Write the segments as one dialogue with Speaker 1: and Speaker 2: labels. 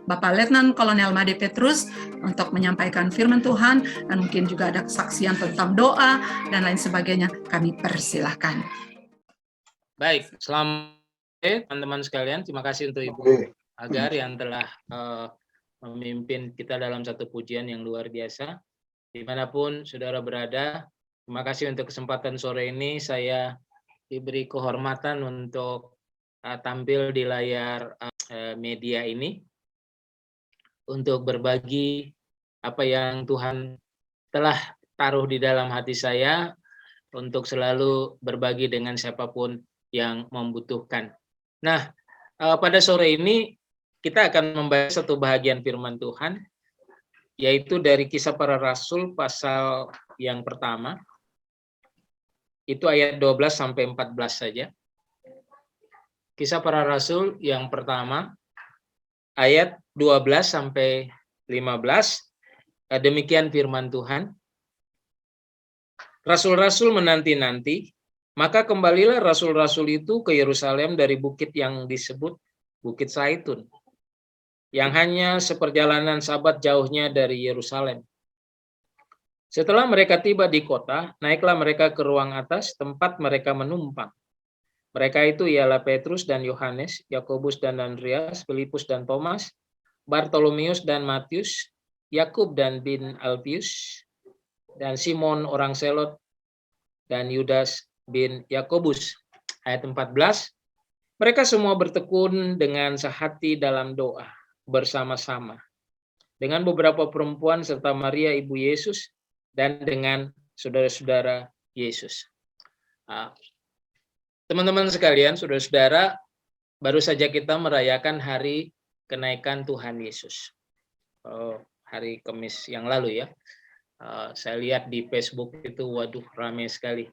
Speaker 1: Bapak Letnan Kolonel Made Petrus untuk menyampaikan firman Tuhan, dan mungkin juga ada kesaksian tentang doa dan lain sebagainya. Kami persilahkan.
Speaker 2: Baik, selamat teman-teman sekalian. Terima kasih untuk Ibu Agar yang telah memimpin kita dalam satu pujian yang luar biasa. Dimanapun saudara berada, terima kasih untuk kesempatan sore ini. Saya diberi kehormatan untuk tampil di layar media ini untuk berbagi apa yang Tuhan telah taruh di dalam hati saya untuk selalu berbagi dengan siapapun yang membutuhkan. Nah, pada sore ini kita akan membahas satu bahagian firman Tuhan, yaitu dari Kisah Para Rasul pasal yang pertama, itu ayat 12 sampai 14 saja. Kisah Para Rasul yang pertama, ayat 12 sampai 15, demikian firman Tuhan. Rasul-rasul menanti-nanti, maka kembalilah rasul-rasul itu ke Yerusalem dari bukit yang disebut Bukit Zaitun, yang hanya seperjalanan sabat jauhnya dari Yerusalem. Setelah mereka tiba di kota, naiklah mereka ke ruang atas tempat mereka menumpang. Mereka itu ialah Petrus dan Yohanes, Yakobus dan Andreas, Filipus dan Thomas, Bartolomeus dan Matius, Yakub dan bin Alfius, dan Simon orang Selot, dan Yudas bin Yakobus. Ayat 14, mereka semua bertekun dengan sehati dalam doa bersama-sama dengan beberapa perempuan serta Maria ibu Yesus dan dengan saudara-saudara Yesus. Teman-teman sekalian, saudara-saudara, baru saja kita merayakan hari kenaikan Tuhan Yesus. Hari Kamis yang lalu ya. Saya lihat di Facebook itu, waduh, ramai sekali.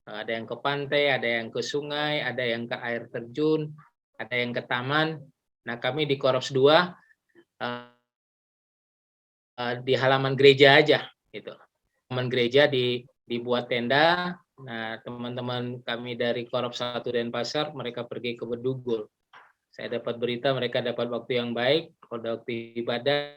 Speaker 2: Ada yang ke pantai, ada yang ke sungai, ada yang ke air terjun, ada yang ke taman. Nah, kami di Korps 2 di halaman gereja aja gitu. Halaman gereja dibuat tenda. Nah, teman-teman kami dari Korps 1 Denpasar, mereka pergi ke Bedugul. Saya dapat berita mereka dapat waktu yang baik, pada waktu ibadah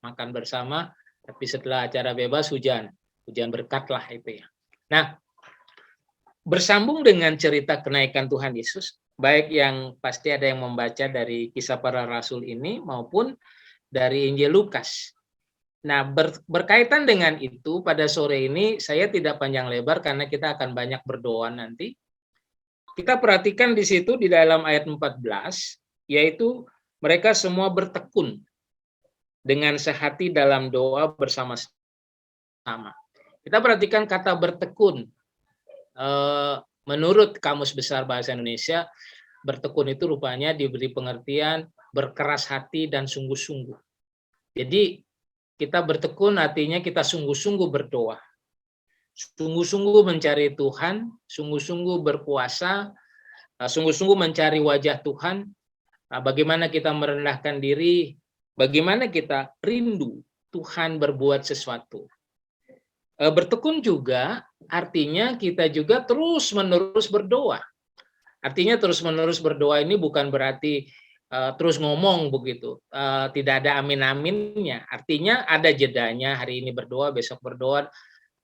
Speaker 2: makan bersama, tapi setelah acara bebas hujan berkat lah itu ya. Nah, bersambung dengan cerita kenaikan Tuhan Yesus, baik yang pasti ada yang membaca dari Kisah Para Rasul ini maupun dari Injil Lukas. Nah, berkaitan dengan itu pada sore ini saya tidak panjang lebar karena kita akan banyak berdoa nanti. Kita perhatikan di situ di dalam ayat 14, yaitu mereka semua bertekun dengan sehati dalam doa bersama-sama. Kita perhatikan kata bertekun. Menurut Kamus Besar Bahasa Indonesia, bertekun itu rupanya diberi pengertian berkeras hati dan sungguh-sungguh. Jadi kita bertekun artinya kita sungguh-sungguh berdoa. Sungguh-sungguh mencari Tuhan, sungguh-sungguh berpuasa, sungguh-sungguh mencari wajah Tuhan. Bagaimana kita merendahkan diri, bagaimana kita rindu Tuhan berbuat sesuatu. Bertekun juga artinya kita juga terus-menerus berdoa. Artinya terus-menerus berdoa ini bukan berarti terus ngomong begitu. Tidak ada amin-aminnya. Artinya ada jedanya, hari ini berdoa, besok berdoa.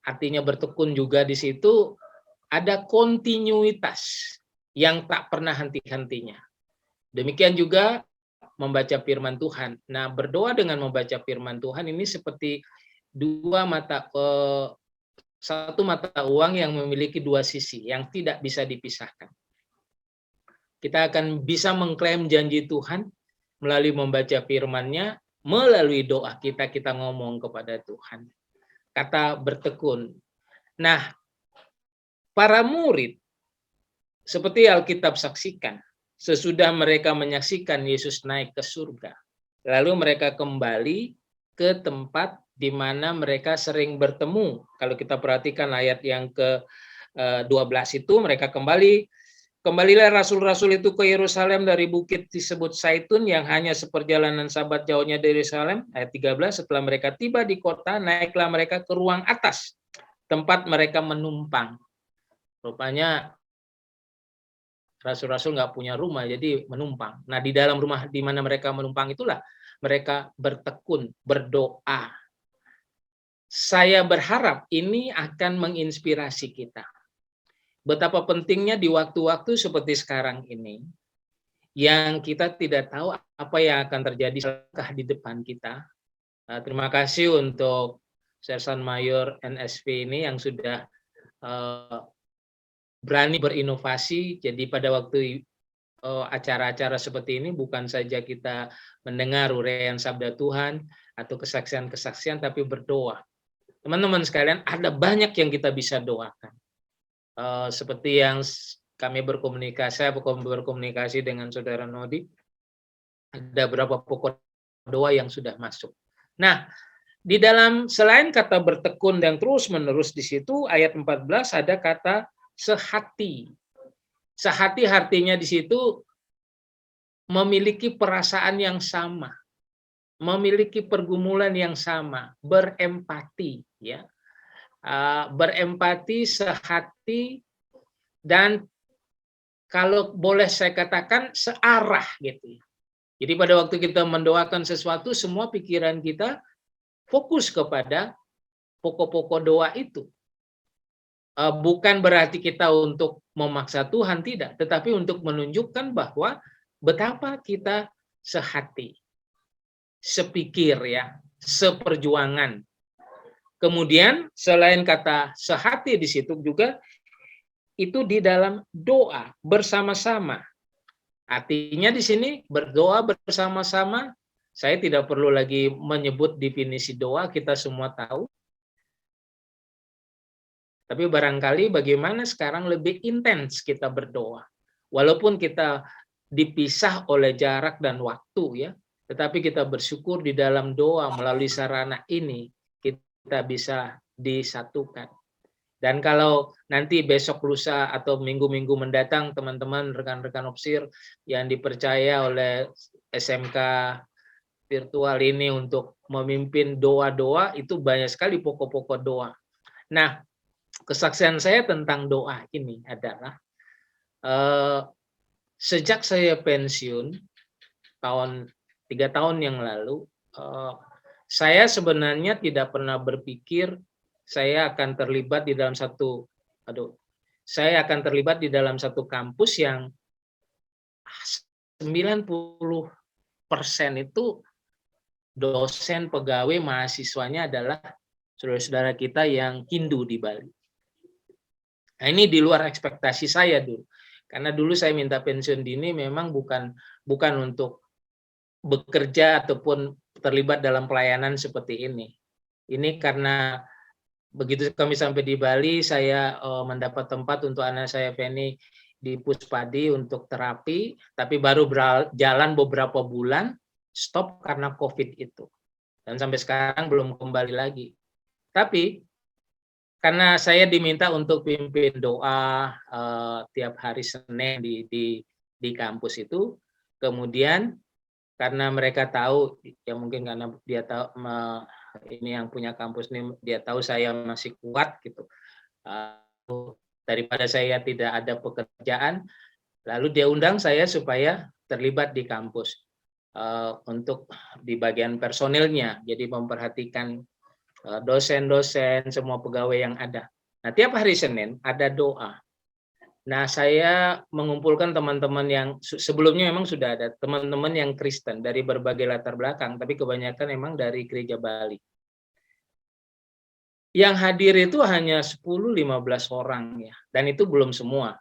Speaker 2: Artinya bertekun juga di situ ada kontinuitas yang tak pernah henti-hentinya. Demikian juga membaca firman Tuhan. Nah, berdoa dengan membaca firman Tuhan ini seperti satu mata uang yang memiliki dua sisi yang tidak bisa dipisahkan. Kita akan bisa mengklaim janji Tuhan melalui membaca firman-Nya, melalui doa kita ngomong kepada Tuhan. Kata bertekun. Nah, para murid seperti Alkitab saksikan, sesudah mereka menyaksikan Yesus naik ke surga, lalu mereka kembali ke tempat di mana mereka sering bertemu. Kalau kita perhatikan ayat yang ke-12 itu, mereka kembalilah rasul-rasul itu ke Yerusalem dari bukit disebut Zaitun yang hanya seperjalanan sabat jauhnya dari Yerusalem. Ayat 13, setelah mereka tiba di kota, naiklah mereka ke ruang atas, tempat mereka menumpang. Rupanya rasul-rasul nggak punya rumah, jadi menumpang. Nah, di dalam rumah di mana mereka menumpang itulah mereka bertekun, berdoa. Saya berharap ini akan menginspirasi kita. Betapa pentingnya di waktu-waktu seperti sekarang ini, yang kita tidak tahu apa yang akan terjadi di depan kita. Terima kasih untuk Sersan Mayor NSP ini yang sudah berani berinovasi. Jadi pada waktu acara-acara seperti ini bukan saja kita mendengar uraian sabda Tuhan atau kesaksian-kesaksian, tapi berdoa. Teman-teman sekalian, ada banyak yang kita bisa doakan. Seperti yang kami berkomunikasi dengan Saudara Nodi, ada beberapa pokok doa yang sudah masuk. Nah, di dalam selain kata bertekun dan terus-menerus di situ, ayat 14 ada kata sehati. Sehati artinya di situ memiliki perasaan yang sama, memiliki pergumulan yang sama, berempati, ya. Berempati, sehati, dan kalau boleh saya katakan searah gitu. Jadi pada waktu kita mendoakan sesuatu, semua pikiran kita fokus kepada pokok-pokok doa itu. Bukan berarti kita untuk memaksa Tuhan, tidak, tetapi untuk menunjukkan bahwa betapa kita sehati, sepikir, ya, seperjuangan. Kemudian selain kata sehati di situ juga itu di dalam doa bersama-sama. Artinya di sini berdoa bersama-sama. Saya tidak perlu lagi menyebut definisi doa, kita semua tahu. Tapi barangkali bagaimana sekarang lebih intens kita berdoa. Walaupun kita dipisah oleh jarak dan waktu, ya, tetapi kita bersyukur di dalam doa melalui sarana ini kita bisa disatukan. Dan kalau nanti besok lusa atau minggu-minggu mendatang teman-teman rekan-rekan Opsir yang dipercaya oleh SMK virtual ini untuk memimpin doa-doa, itu banyak sekali pokok-pokok doa. Nah, kesaksian saya tentang doa ini adalah sejak saya pensiun 3 tahun yang lalu, saya sebenarnya tidak pernah berpikir saya akan terlibat di dalam satu kampus yang 90% itu dosen, pegawai, mahasiswanya adalah saudara-saudara kita yang Hindu di Bali. Nah, ini di luar ekspektasi saya dulu. Karena dulu saya minta pensiun dini memang bukan untuk bekerja ataupun terlibat dalam pelayanan seperti ini. Ini karena begitu kami sampai di Bali, saya mendapat tempat untuk anak saya Feni di Puspadi untuk terapi, tapi baru berjalan beberapa bulan, stop karena COVID itu. Dan sampai sekarang belum kembali lagi. Tapi karena saya diminta untuk pimpin doa tiap hari Senin di kampus itu, kemudian karena mereka tahu, ya mungkin karena dia tahu ini yang punya kampus ini, dia tahu saya masih kuat gitu. Daripada saya tidak ada pekerjaan, lalu dia undang saya supaya terlibat di kampus untuk di bagian personilnya, jadi memperhatikan dosen-dosen, semua pegawai yang ada. Nah, tiap hari Senin ada doa. Nah, saya mengumpulkan teman-teman yang sebelumnya memang sudah ada, teman-teman yang Kristen dari berbagai latar belakang, tapi kebanyakan memang dari gereja Bali. Yang hadir itu hanya 10-15 orang, ya, dan itu belum semua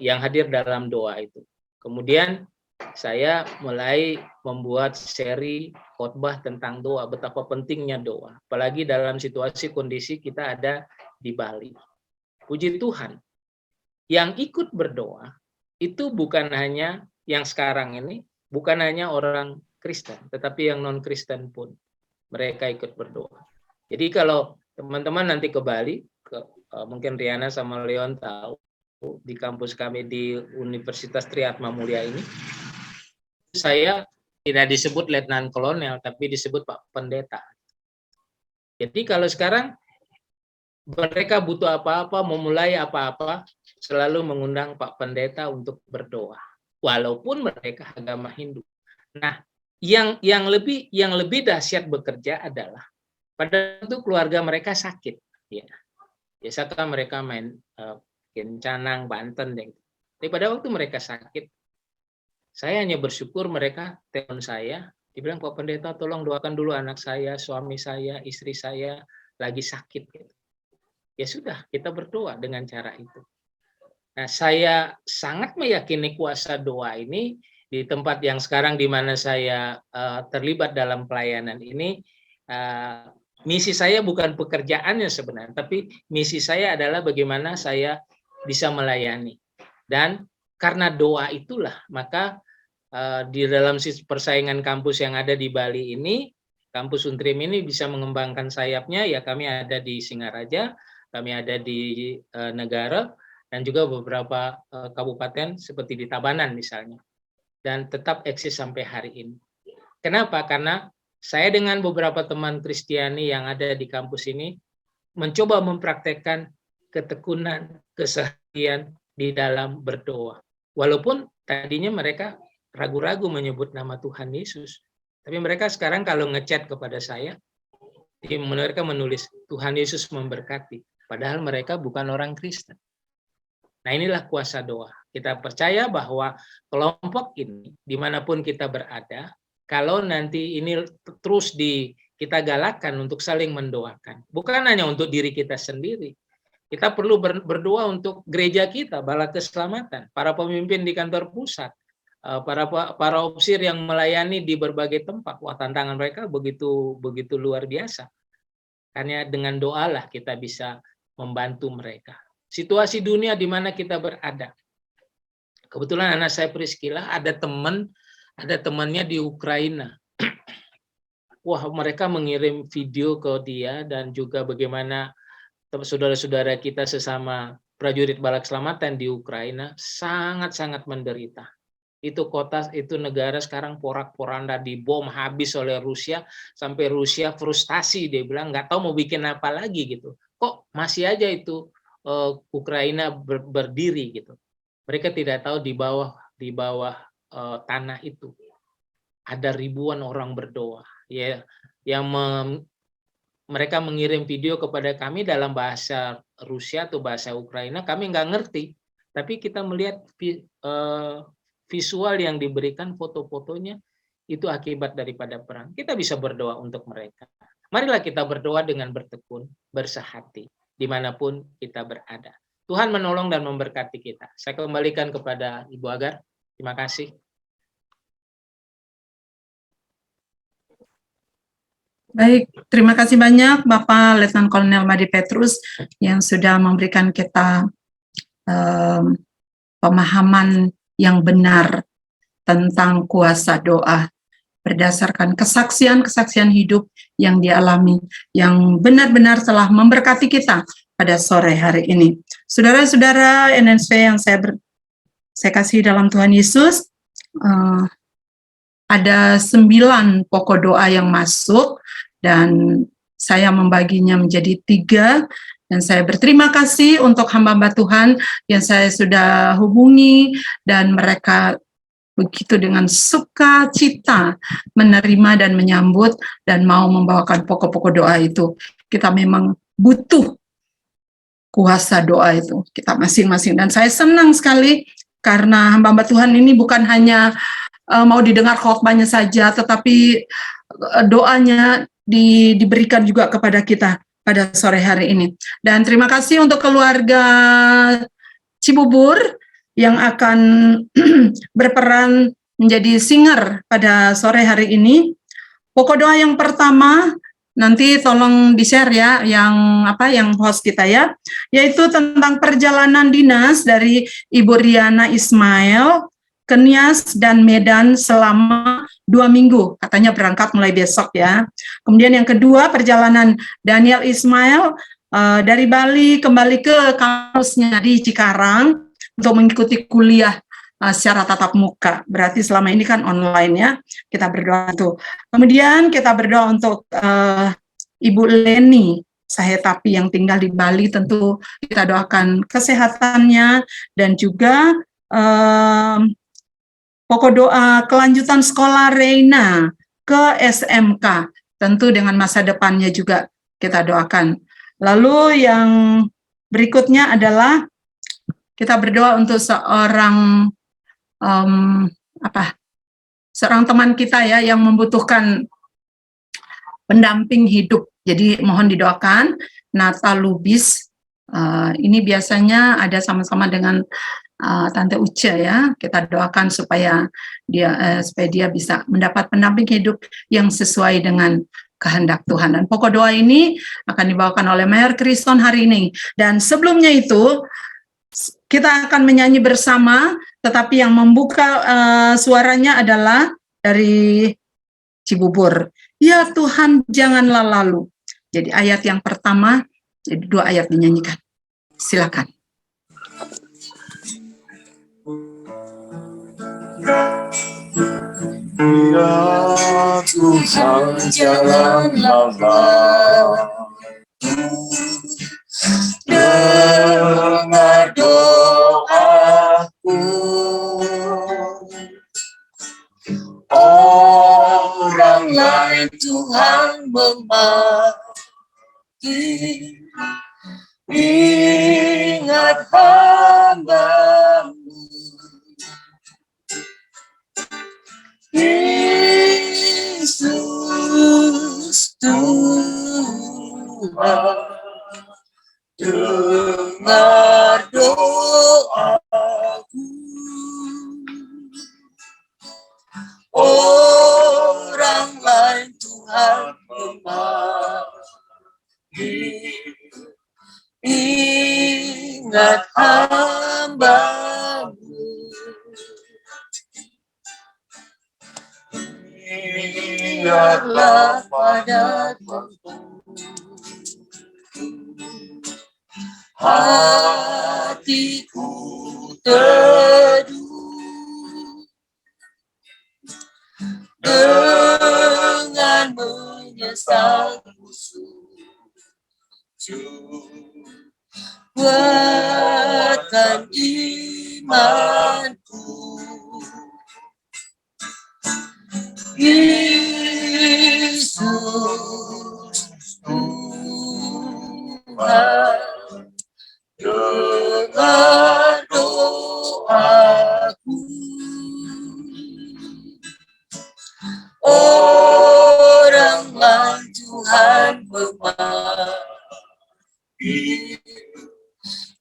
Speaker 2: yang hadir dalam doa itu. Kemudian saya mulai membuat seri khotbah tentang doa, betapa pentingnya doa, apalagi dalam situasi kondisi kita ada di Bali. Puji Tuhan, yang ikut berdoa itu bukan hanya yang sekarang ini, bukan hanya orang Kristen, tetapi yang non-Kristen pun mereka ikut berdoa. Jadi kalau teman-teman nanti ke Bali, mungkin Riana sama Leon tahu, di kampus kami di Universitas Tri Atma Mulia ini, saya tidak disebut Letnan Kolonel, tapi disebut Pak Pendeta. Jadi kalau sekarang mereka butuh apa-apa, memulai apa-apa, selalu mengundang Pak Pendeta untuk berdoa, walaupun mereka agama Hindu. Nah, yang lebih dahsyat bekerja adalah pada waktu keluarga mereka sakit, ya. Biasanya mereka main Kencanang, Banten, deh. Tapi pada waktu mereka sakit, saya hanya bersyukur mereka telepon saya, dibilang, Pak Pendeta tolong doakan dulu anak saya, suami saya, istri saya lagi sakit. Gitu. Ya sudah, kita berdoa dengan cara itu. Nah, saya sangat meyakini kuasa doa ini di tempat yang sekarang di mana saya terlibat dalam pelayanan ini. Misi saya bukan pekerjaannya sebenarnya, tapi misi saya adalah bagaimana saya bisa melayani. Dan karena doa itulah, maka di dalam persaingan kampus yang ada di Bali ini, kampus Untrim ini bisa mengembangkan sayapnya, ya kami ada di Singaraja, kami ada di Negara, dan juga beberapa kabupaten seperti di Tabanan misalnya. Dan tetap eksis sampai hari ini. Kenapa? Karena saya dengan beberapa teman Kristiani yang ada di kampus ini mencoba mempraktekkan ketekunan, keseharian di dalam berdoa. Walaupun tadinya mereka ragu-ragu menyebut nama Tuhan Yesus. Tapi mereka sekarang kalau ngechat kepada saya, mereka menulis Tuhan Yesus memberkati. Padahal mereka bukan orang Kristen. Nah, inilah kuasa doa. Kita percaya bahwa kelompok ini, dimanapun kita berada, kalau nanti ini terus kita galakkan untuk saling mendoakan. Bukan hanya untuk diri kita sendiri. Kita perlu berdoa untuk gereja kita, Bala Keselamatan, para pemimpin di kantor pusat, para opsir yang melayani di berbagai tempat. Wah, tantangan mereka begitu luar biasa. Hanya dengan doalah kita bisa membantu mereka. Situasi dunia di mana kita berada. Kebetulan anak saya Priscilla ada temannya di Ukraina. Wah, mereka mengirim video ke dia dan juga bagaimana saudara-saudara kita sesama prajurit Bala Keselamatan di Ukraina sangat-sangat menderita. Itu kota, itu negara sekarang porak-poranda dibom habis oleh Rusia, sampai Rusia frustasi, dia bilang nggak tahu mau bikin apa lagi gitu. Kok masih aja itu Ukraina berdiri gitu. Mereka tidak tahu di bawah tanah itu ada ribuan orang berdoa. Ya, yang mereka mengirim video kepada kami dalam bahasa Rusia atau bahasa Ukraina, kami nggak ngerti. Tapi kita melihat visual yang diberikan, foto-fotonya, itu akibat daripada perang. Kita bisa berdoa untuk mereka. Marilah kita berdoa dengan bertekun, bersehati, dimanapun kita berada. Tuhan menolong dan memberkati kita. Saya kembalikan kepada Ibu Agar. Terima kasih.
Speaker 1: Baik, terima kasih banyak Bapak Letnan Kolonel Madi Petrus yang sudah memberikan kita pemahaman yang benar tentang kuasa doa berdasarkan kesaksian-kesaksian hidup yang dialami, yang benar-benar telah memberkati kita pada sore hari ini. Saudara-saudara NNSV yang saya kasih dalam Tuhan Yesus, ada 9 pokok doa yang masuk, dan saya membaginya menjadi 3, dan saya berterima kasih untuk hamba-hamba Tuhan yang saya sudah hubungi, dan mereka begitu dengan sukacita menerima dan menyambut dan mau membawakan pokok-pokok doa itu. Kita memang butuh kuasa doa itu, kita masing-masing. Dan saya senang sekali karena hamba-hamba Tuhan ini bukan hanya mau didengar khotbahnya saja, tetapi doanya diberikan juga kepada kita pada sore hari ini. Dan terima kasih untuk keluarga Cibubur yang akan berperan menjadi singer pada sore hari ini. Pokok doa yang pertama, nanti tolong di-share ya, yang host kita ya, yaitu tentang perjalanan dinas dari Ibu Riana Ismail ke Nias dan Medan selama 2 minggu, katanya berangkat mulai besok ya. Kemudian yang kedua, perjalanan Daniel Ismail dari Bali kembali ke kampusnya di Cikarang untuk mengikuti kuliah secara tatap muka. Berarti selama ini kan online ya, kita berdoa itu. Kemudian kita berdoa untuk Ibu Leni Sahetapi yang tinggal di Bali, tentu kita doakan kesehatannya, dan juga pokok doa kelanjutan sekolah Reina ke SMK, tentu dengan masa depannya juga kita doakan. Lalu yang berikutnya adalah kita berdoa untuk seorang seorang teman kita ya yang membutuhkan pendamping hidup. Jadi mohon didoakan Nata Lubis. Ini biasanya ada sama-sama dengan Tante Uca ya. Kita doakan supaya dia bisa mendapat pendamping hidup yang sesuai dengan kehendak Tuhan. Dan pokok doa ini akan dibawakan oleh Mayor Kriston hari ini. Dan sebelumnya itu kita akan menyanyi bersama, tetapi yang membuka suaranya adalah dari Cibubur. Ya Tuhan, janganlah lalu. Jadi ayat yang pertama, jadi 2 ayat dinyanyikan. Silakan.
Speaker 3: Ya Tuhan, janganlah lalu. Dengar doaku. Orang lain Tuhan memaki, ingat hamba-Mu. Yesus Tuhan, dengar doaku. Orang lain Tuhan memaki, ingat hamba-Mu. Ingatlah pada Tuhan, hatiku teduh dengan menyesal sujud, kuatkan imanku. Yesus Tuhan, dengar doaku. Orang lain Tuhan memaki,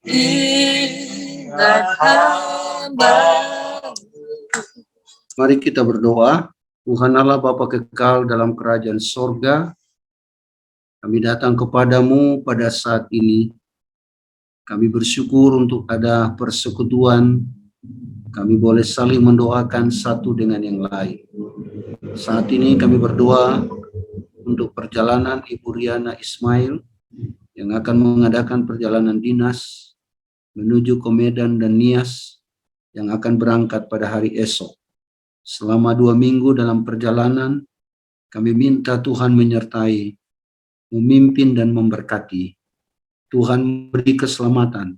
Speaker 3: ingat hamba-Mu.
Speaker 4: Mari kita berdoa. Tuhan Allah Bapa kekal dalam kerajaan sorga, kami datang kepadamu pada saat ini. Kami bersyukur untuk ada persekutuan, kami boleh saling mendoakan satu dengan yang lain. Saat ini kami berdoa untuk perjalanan Ibu Riana Ismail yang akan mengadakan perjalanan dinas menuju ke Medan dan Nias yang akan berangkat pada hari esok. Selama 2 minggu dalam perjalanan, kami minta Tuhan menyertai, memimpin dan memberkati. Tuhan beri keselamatan,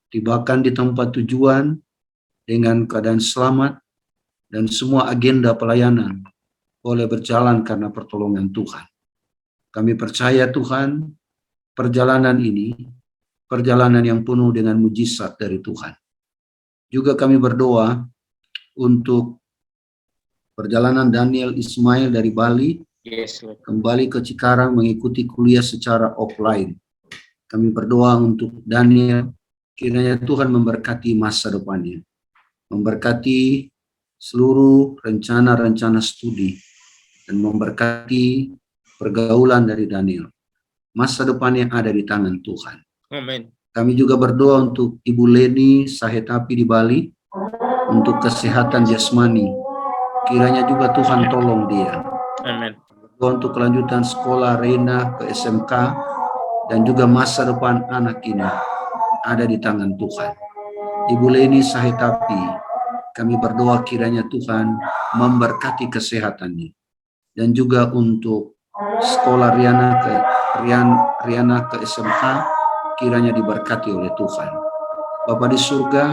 Speaker 4: tibakan di tempat tujuan dengan keadaan selamat, dan semua agenda pelayanan boleh berjalan karena pertolongan Tuhan. Kami percaya Tuhan, perjalanan ini, perjalanan yang penuh dengan mujizat dari Tuhan. Juga kami berdoa untuk perjalanan Daniel Ismail dari Bali, kembali ke Cikarang mengikuti kuliah secara offline. Kami berdoa untuk Daniel, kiranya Tuhan memberkati masa depannya, memberkati seluruh rencana-rencana studi, dan memberkati pergaulan dari Daniel. Masa depan yang ada di tangan Tuhan.
Speaker 2: Amin.
Speaker 4: Kami juga berdoa untuk Ibu Leni Sahetapi di Bali, untuk kesehatan jasmani. Kiranya juga Tuhan tolong dia.
Speaker 2: Amin.
Speaker 4: Untuk kelanjutan sekolah Reina ke SMK dan juga masa depan anak ini ada di tangan Tuhan. Ibu Leni Sahetapi, kami berdoa kiranya Tuhan memberkati kesehatannya. Dan juga untuk sekolah Riana ke Riana ke SMK kiranya diberkati oleh Tuhan. Bapa di surga,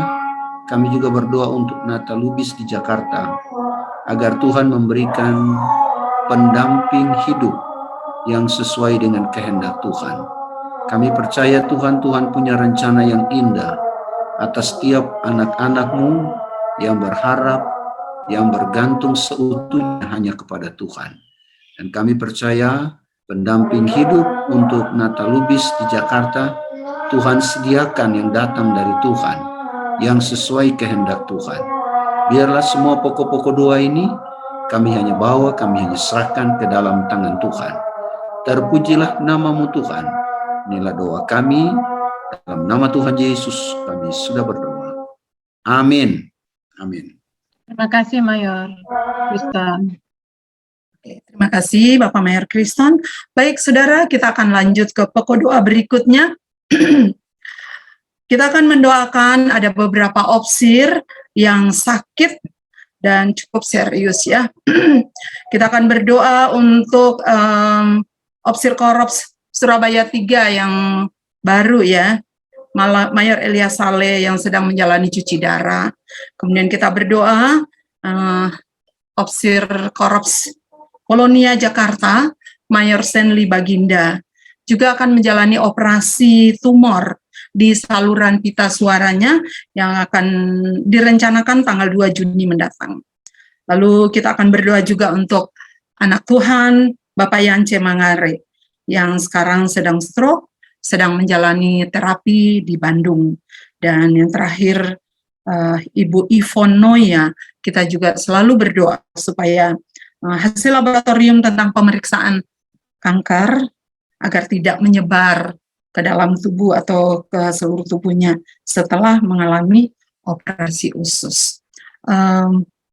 Speaker 4: kami juga berdoa untuk Nata Lubis di Jakarta, agar Tuhan memberikan pendamping hidup yang sesuai dengan kehendak Tuhan. Kami percaya Tuhan punya rencana yang indah atas setiap anak-anak-Mu yang berharap, yang bergantung seutuhnya hanya kepada Tuhan. Dan kami percaya pendamping hidup untuk Nata Lubis di Jakarta, Tuhan sediakan yang datang dari Tuhan, yang sesuai kehendak Tuhan. Biarlah semua pokok-pokok doa ini kami hanya bawa, kami hanya serahkan ke dalam tangan Tuhan. Terpujilah nama-Mu Tuhan. Inilah doa kami, dalam nama Tuhan Yesus kami sudah berdoa. Amin. Amin.
Speaker 5: Terima kasih Mayor Kristen.
Speaker 1: Oke, terima kasih Bapak Mayor Kristen. Baik saudara, kita akan lanjut ke pokok doa berikutnya. Kita akan mendoakan ada beberapa opsir yang sakit dan cukup serius ya. Kita akan berdoa untuk opsir Korops Surabaya 3 yang baru ya. Mayor Elias Saleh yang sedang menjalani cuci darah. Kemudian kita berdoa opsir Korops Polonia Jakarta, Mayor Stanley Baginda, juga akan menjalani operasi tumor di saluran pita suaranya yang akan direncanakan tanggal 2 Juni mendatang. Lalu kita akan berdoa juga untuk anak Tuhan, Bapak Yance Mangare, yang sekarang sedang stroke, sedang menjalani terapi di Bandung. Dan yang terakhir, Ibu Ivon Noya, kita juga selalu berdoa supaya hasil laboratorium tentang pemeriksaan kanker agar tidak menyebar ke dalam tubuh atau ke seluruh tubuhnya setelah mengalami operasi usus.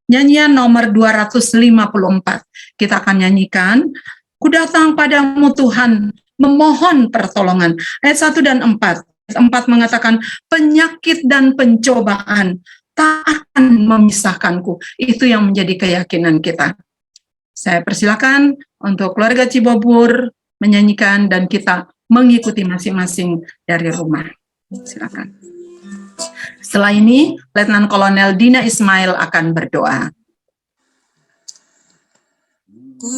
Speaker 1: Nyanyian nomor 254 kita akan nyanyikan. Ku datang padamu Tuhan, memohon pertolongan. Ayat 1 dan 4. 4 mengatakan, penyakit dan pencobaan tak akan memisahkanku. Itu yang menjadi keyakinan kita. Saya persilakan untuk keluarga Cibobur menyanyikan dan kita mengikuti masing-masing dari rumah. Silakan. Setelah ini, Letnan Kolonel Dina Ismail akan berdoa.
Speaker 3: Ku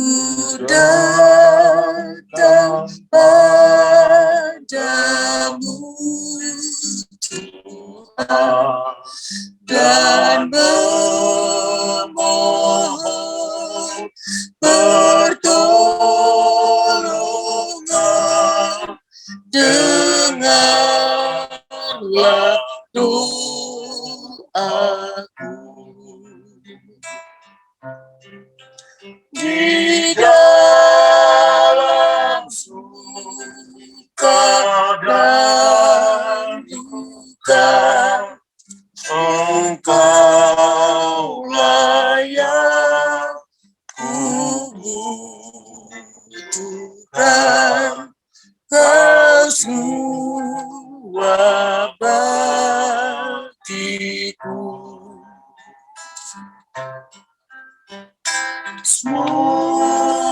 Speaker 3: datang padamu Tuhan dan memohon pertolongan. Dengarlah doaku. Di dalam suka dan duka, Engkaulah yang kubutuhkan. Kau semua baktiku. Semua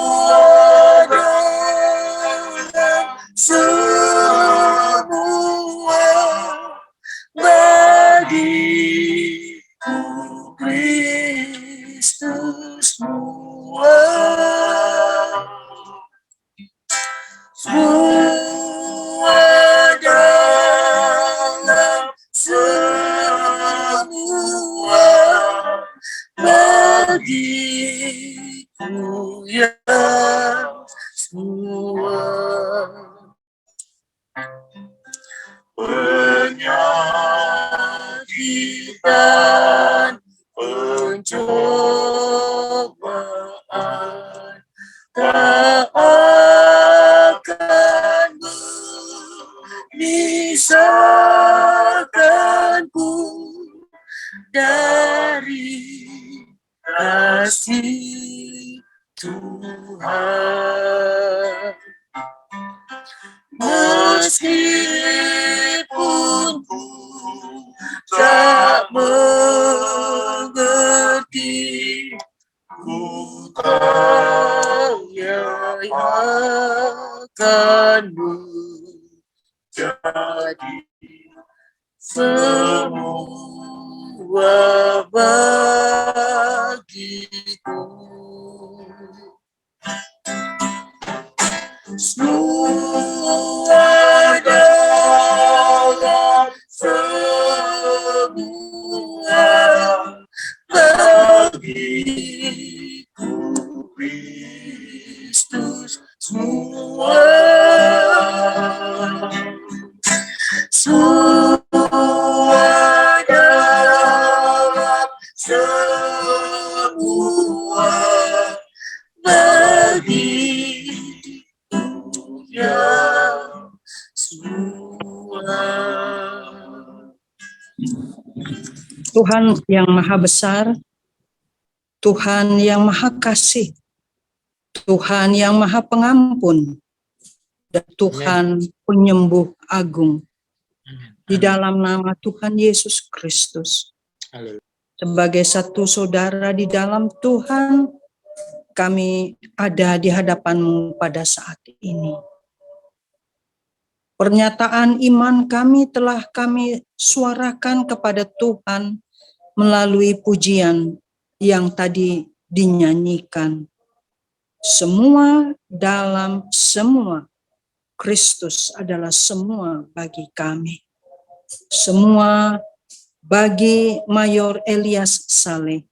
Speaker 3: dan semua bagiku Kristus semua. Semua dalam semua bagiku yang semua. Penyakit dan pencobaan tak akan memisahkanku dari kasih Tuhan. Meskipun ku tak mengerti, ku tahu yang akan bagiku. Semua dalam semua bagiku Kristus semua. Semua dalam semua bagiku yang semua.
Speaker 6: Tuhan yang Maha Besar, Tuhan yang Maha Kasih, Tuhan yang Maha Pengampun, dan Tuhan Penyembuh Agung. Di dalam nama Tuhan Yesus Kristus, sebagai satu saudara di dalam Tuhan, kami ada di hadapan-Mu pada saat ini. Pernyataan iman kami telah kami suarakan kepada Tuhan melalui pujian yang tadi dinyanyikan. Semua dalam semua, Kristus adalah semua bagi kami. Semua bagi Mayor Elias Saleh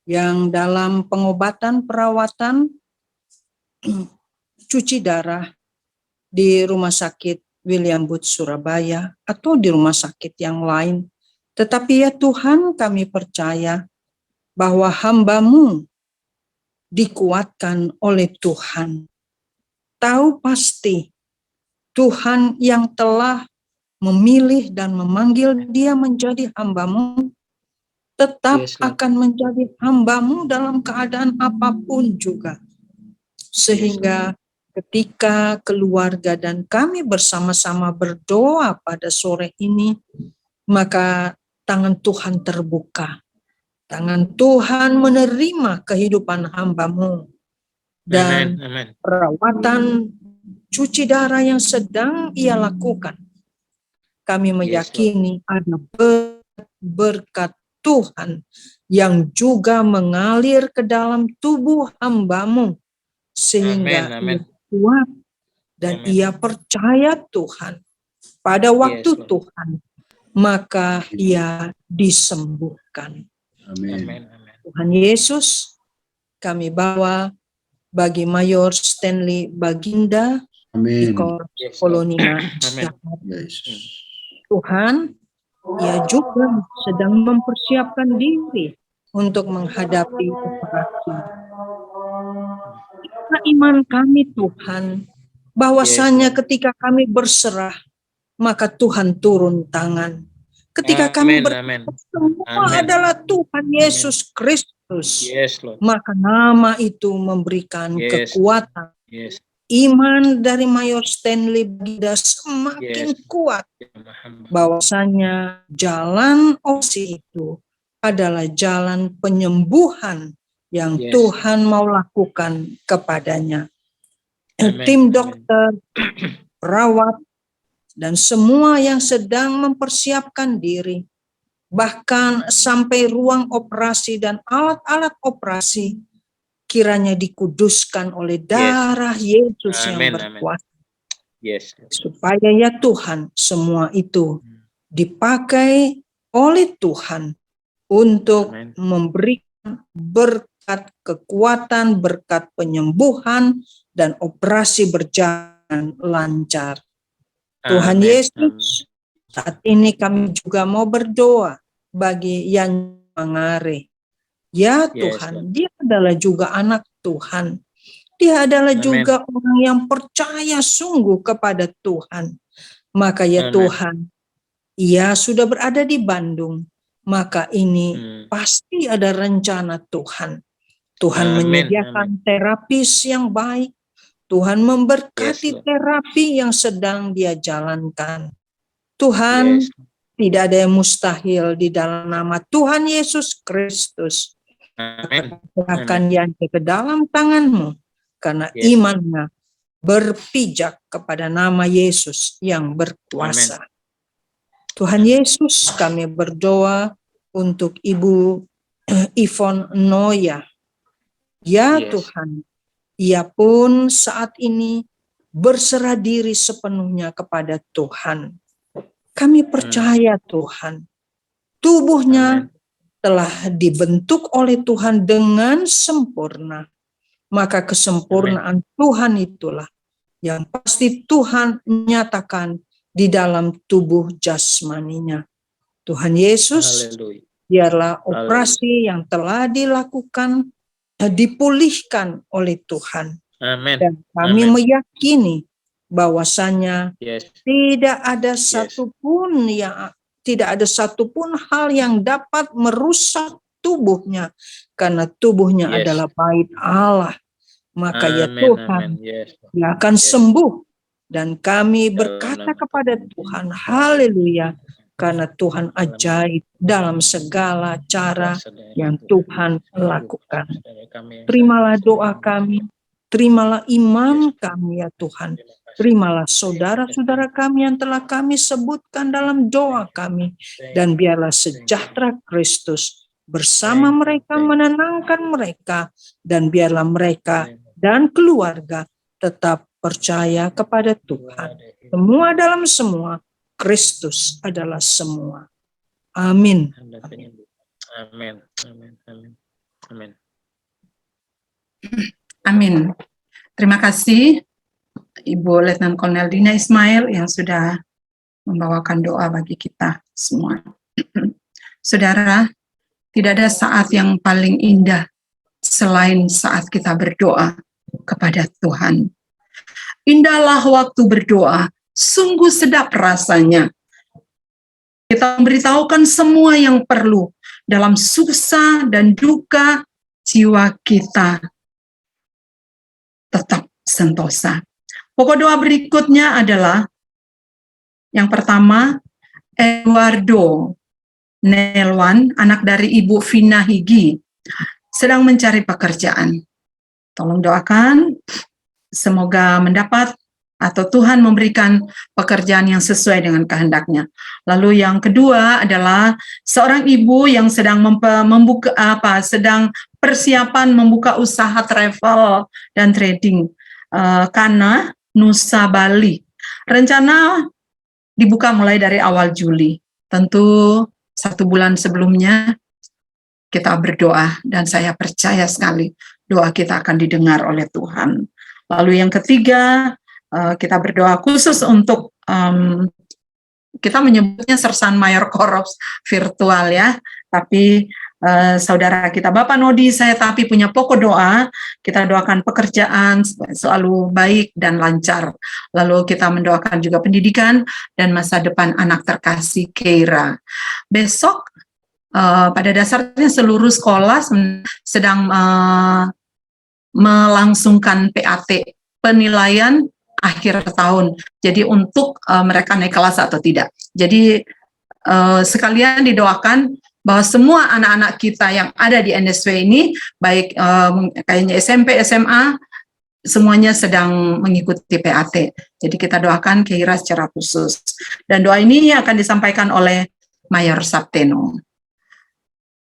Speaker 6: yang dalam pengobatan perawatan cuci darah di Rumah Sakit William Booth Surabaya atau di rumah sakit yang lain. Tetapi ya Tuhan, kami percaya bahwa hamba-Mu dikuatkan oleh Tuhan. Tahu pasti Tuhan yang telah memilih dan memanggil dia menjadi hamba-Mu, tetap akan menjadi hamba-Mu dalam keadaan apapun juga. Sehingga ketika keluarga dan kami bersama-sama berdoa pada sore ini, maka tangan Tuhan terbuka. Tangan Tuhan menerima kehidupan hamba-Mu. Dan perawatan cuci darah yang sedang ia lakukan, kami meyakini ada berkat Tuhan yang juga mengalir ke dalam tubuh hamba-Mu, sehingga ia kuat dan ia percaya Tuhan. Pada waktu Tuhan, maka ia disembuhkan.
Speaker 4: Amin.
Speaker 6: Tuhan Yesus, kami bawa bagi Mayor Stanley Baginda di
Speaker 4: Amin.
Speaker 6: Kolonia Jakarta. Tuhan, ia juga sedang mempersiapkan diri untuk menghadapi operasi. Iman kami Tuhan, bahwasanya ketika kami berserah, maka Tuhan turun tangan. Ketika kami semua adalah Tuhan Yesus Kristus, maka nama itu memberikan kekuatan. Iman dari Mayor Stanley Baginda semakin kuat, bahwasanya jalan operasi itu adalah jalan penyembuhan yang Tuhan mau lakukan kepadanya. Tim dokter, perawat, dan semua yang sedang mempersiapkan diri, bahkan sampai ruang operasi dan alat-alat operasi, kiranya dikuduskan oleh darah Yesus yang berkuasa. Supaya ya Tuhan, semua itu dipakai oleh Tuhan untuk memberikan berkat kekuatan, berkat penyembuhan, dan operasi berjalan lancar. Tuhan Yesus, saat ini kami juga mau berdoa bagi Yan Mangare. Ya Tuhan, dia adalah juga anak Tuhan. Dia adalah juga orang yang percaya sungguh kepada Tuhan. Maka ya Tuhan, ia sudah berada di Bandung. Maka ini pasti ada rencana Tuhan. Tuhan menyediakan terapis yang baik. Tuhan memberkati terapi yang sedang dia jalankan. Tuhan, tidak ada yang mustahil di dalam nama Tuhan Yesus Kristus. Serahkan Yanti ke dalam tangan-Mu, karena imannya berpijak kepada nama Yesus yang berkuasa. Tuhan Yesus, kami berdoa untuk Ibu Ivon Noya. Ya
Speaker 2: Yes.
Speaker 6: Tuhan, ia pun saat ini berserah diri sepenuhnya kepada Tuhan. Kami percaya Tuhan, tubuhnya
Speaker 2: Amin.
Speaker 6: telah dibentuk oleh Tuhan dengan sempurna. Maka kesempurnaan Tuhan itulah yang pasti Tuhan nyatakan di dalam tubuh jasmaninya. Tuhan Yesus,
Speaker 2: Haleluya.
Speaker 6: biarlah operasi yang telah dilakukan dipulihkan oleh Tuhan.
Speaker 2: Amin.
Speaker 6: Dan kami
Speaker 2: Amin.
Speaker 6: meyakini bahwasannya
Speaker 2: Yes.
Speaker 6: tidak ada satupun hal yang dapat merusak tubuhnya, karena tubuhnya
Speaker 2: Yes.
Speaker 6: adalah bait Allah. Maka ya
Speaker 2: Amin.
Speaker 6: Tuhan,
Speaker 2: Amin. Yes.
Speaker 6: dia akan
Speaker 2: Yes.
Speaker 6: sembuh. Dan kami
Speaker 2: Dalam
Speaker 6: berkata
Speaker 2: nama
Speaker 6: kepada Tuhan, haleluya, karena Tuhan ajaib dalam segala cara yang Tuhan lakukan. Terimalah doa kami, terimalah imam kami ya Tuhan. Terimalah saudara-saudara kami yang telah kami sebutkan dalam doa kami. Dan biarlah sejahtera Kristus bersama mereka menenangkan mereka. Dan biarlah mereka dan keluarga tetap percaya kepada Tuhan. Semua dalam semua, Kristus adalah semua. Amin.
Speaker 2: Amin. Amin. Amin. Amin.
Speaker 1: Amin. Terima kasih Ibu Letnan Kolonel Dina Ismail yang sudah membawakan doa bagi kita semua. Saudara, tidak ada saat yang paling indah selain saat kita berdoa kepada Tuhan. Indahlah waktu berdoa, sungguh sedap rasanya. Kita memberitahukan semua yang perlu dalam susah dan duka, jiwa kita tetap sentosa. Pokok doa berikutnya adalah yang pertama, Eduardo Nelwan, anak dari Ibu Vina Higi, sedang mencari pekerjaan. Tolong doakan, semoga mendapat atau Tuhan memberikan pekerjaan yang sesuai dengan kehendaknya. Lalu yang kedua adalah seorang ibu yang sedang sedang persiapan membuka usaha travel dan trading karena Nusa Bali. Rencana dibuka mulai dari awal Juli. Tentu 1 bulan sebelumnya kita berdoa dan saya percaya sekali doa kita akan didengar oleh Tuhan. Lalu yang ketiga, kita berdoa khusus untuk kita menyebutnya Sersan Mayor Korps virtual ya, tapi saudara kita Bapak Nodi saya tapi punya pokok doa, kita doakan pekerjaan selalu baik dan lancar. Lalu kita mendoakan juga pendidikan dan masa depan anak terkasih Keira. Besok pada dasarnya seluruh sekolah sedang melangsungkan PAT, penilaian akhir tahun. Jadi untuk mereka naik kelas atau tidak. Jadi sekalian didoakan bahwa semua anak-anak kita yang ada di NSW ini, baik kayaknya SMP, SMA, semuanya sedang mengikuti PAT. Jadi kita doakan Keira secara khusus. Dan doa ini akan disampaikan oleh Mayor Sapteno.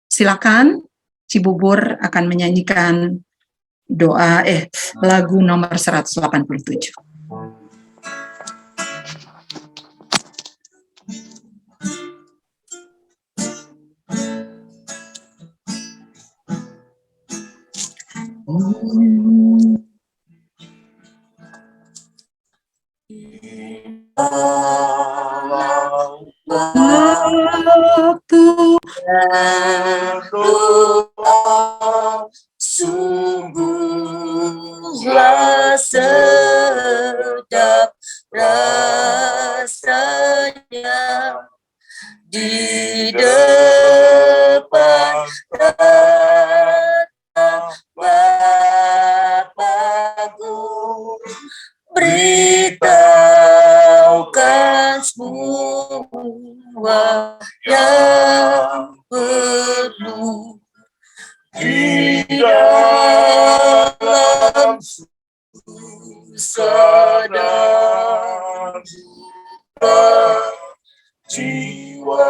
Speaker 1: Silakan, Cibubur akan menyanyikan doa lagu nomor 187.
Speaker 6: Waktu
Speaker 3: sungguhlah sedap rasanya di depan tatap Bapakku, beritahukan semua yang perlu di dalam susah dan duka jiwa.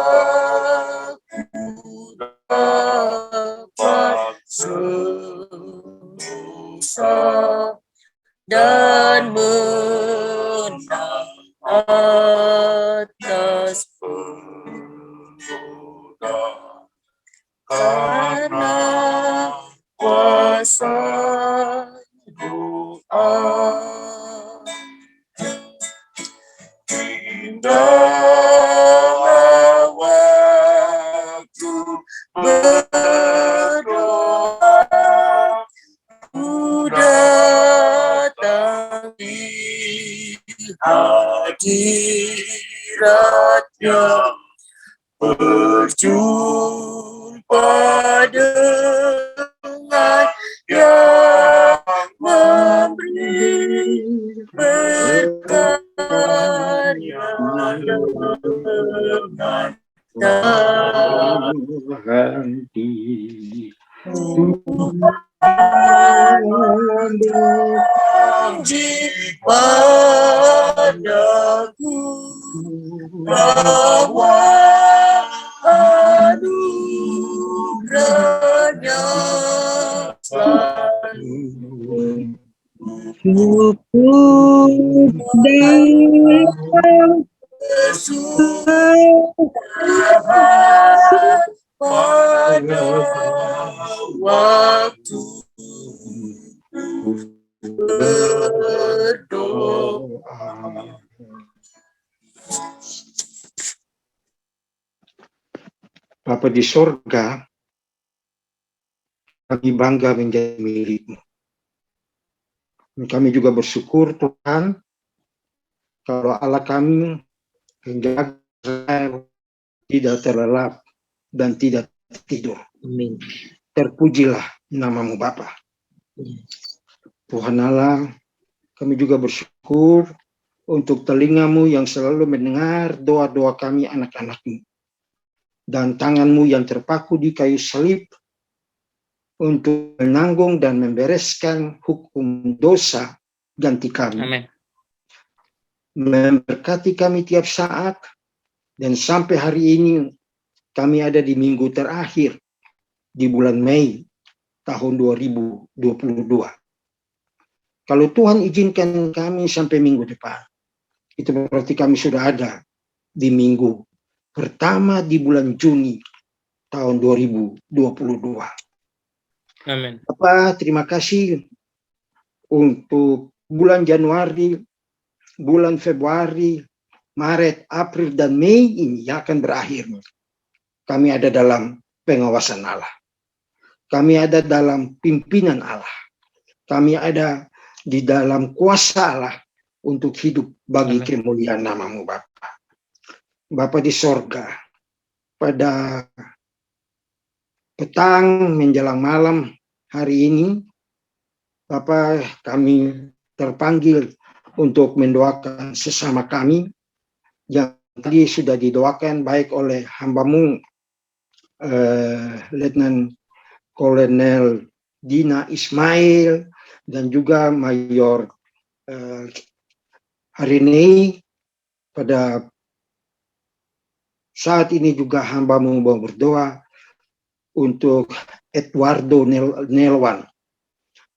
Speaker 3: kiranya berjumpa dengan yang memberi berkarya dengan janji padaku bahwa anugerahnya selalu
Speaker 6: Cukup dan
Speaker 3: bersurat pada waktu berdoa.
Speaker 7: Bapa di sorga, kami bangga menjadi milik-Mu. Kami juga bersyukur Tuhan, kalau Allah kami menjaga tidak terlelap dan tidak tidur.
Speaker 6: Amin.
Speaker 7: Terpujilah nama-Mu Bapa. Tuhan Allah, kami juga bersyukur untuk telinga-Mu yang selalu mendengar doa-doa kami anak-anak-Mu. Dan tangan-Mu yang terpaku di kayu salib untuk menanggung dan membereskan hukum dosa ganti kami.
Speaker 2: Amin.
Speaker 7: Memberkati kami tiap saat, dan sampai hari ini kami ada di minggu terakhir di bulan Mei tahun 2022. Kalau Tuhan izinkan kami sampai minggu depan, itu berarti kami sudah ada di minggu pertama di bulan Juni tahun 2022.
Speaker 2: Amin.
Speaker 7: Bapak, terima kasih untuk bulan Januari, bulan Februari, Maret, April, dan Mei ini yang akan berakhir. Kami ada dalam pengawasan Allah. Kami ada dalam pimpinan Allah. Kami ada di dalam kuasa Allah untuk hidup bagi kemuliaan nama-Mu Bapa. Bapa di sorga, pada petang menjelang malam hari ini, Bapa, kami terpanggil untuk mendoakan sesama kami yang tadi sudah didoakan baik oleh hamba-Mu Letnan Kolonel Dina Ismail dan juga Mayor Harini. Pada saat ini juga hamba-Mu mau berdoa untuk Eduardo Nelwan,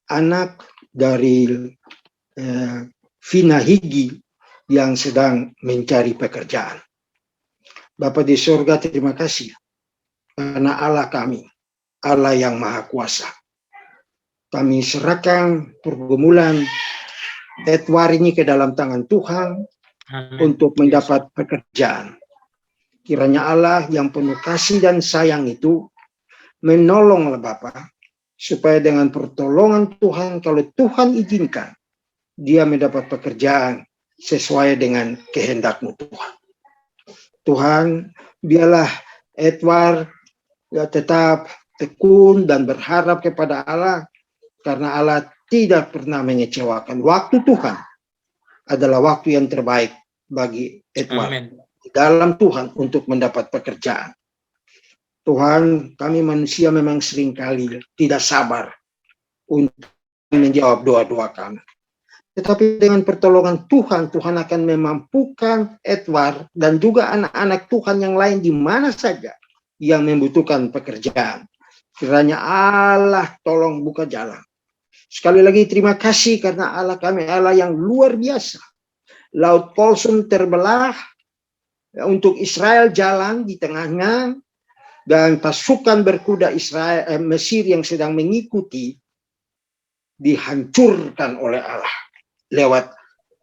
Speaker 7: anak dari Vina Higi yang sedang mencari pekerjaan. Bapa di surga, terima kasih karena Allah kami, Allah yang Maha Kuasa. Kami serahkan pergumulan Edward ini ke dalam tangan Tuhan.
Speaker 2: Amin.
Speaker 7: Untuk mendapat pekerjaan. Kiranya Allah yang penuh kasih dan sayang itu menolonglah Bapa, supaya dengan pertolongan Tuhan, kalau Tuhan izinkan, dia mendapat pekerjaan sesuai dengan kehendak-Mu Tuhan. Tuhan, biarlah Edward tetap tekun dan berharap kepada Allah, karena Allah tidak pernah mengecewakan. Waktu Tuhan adalah waktu yang terbaik bagi Edward.
Speaker 2: Amin.
Speaker 7: Di dalam Tuhan untuk mendapat pekerjaan. Tuhan, kami manusia memang seringkali tidak sabar untuk menjawab doa-doa kami. Tetapi dengan pertolongan Tuhan, Tuhan akan memampukan Edward dan juga anak-anak Tuhan yang lain di mana saja yang membutuhkan pekerjaan. Kiranya Allah tolong buka jalan. Sekali lagi terima kasih karena Allah kami Allah yang luar biasa. Laut Kolsum terbelah untuk Israel jalan di tengahnya, dan pasukan berkuda Mesir yang sedang mengikuti dihancurkan oleh Allah lewat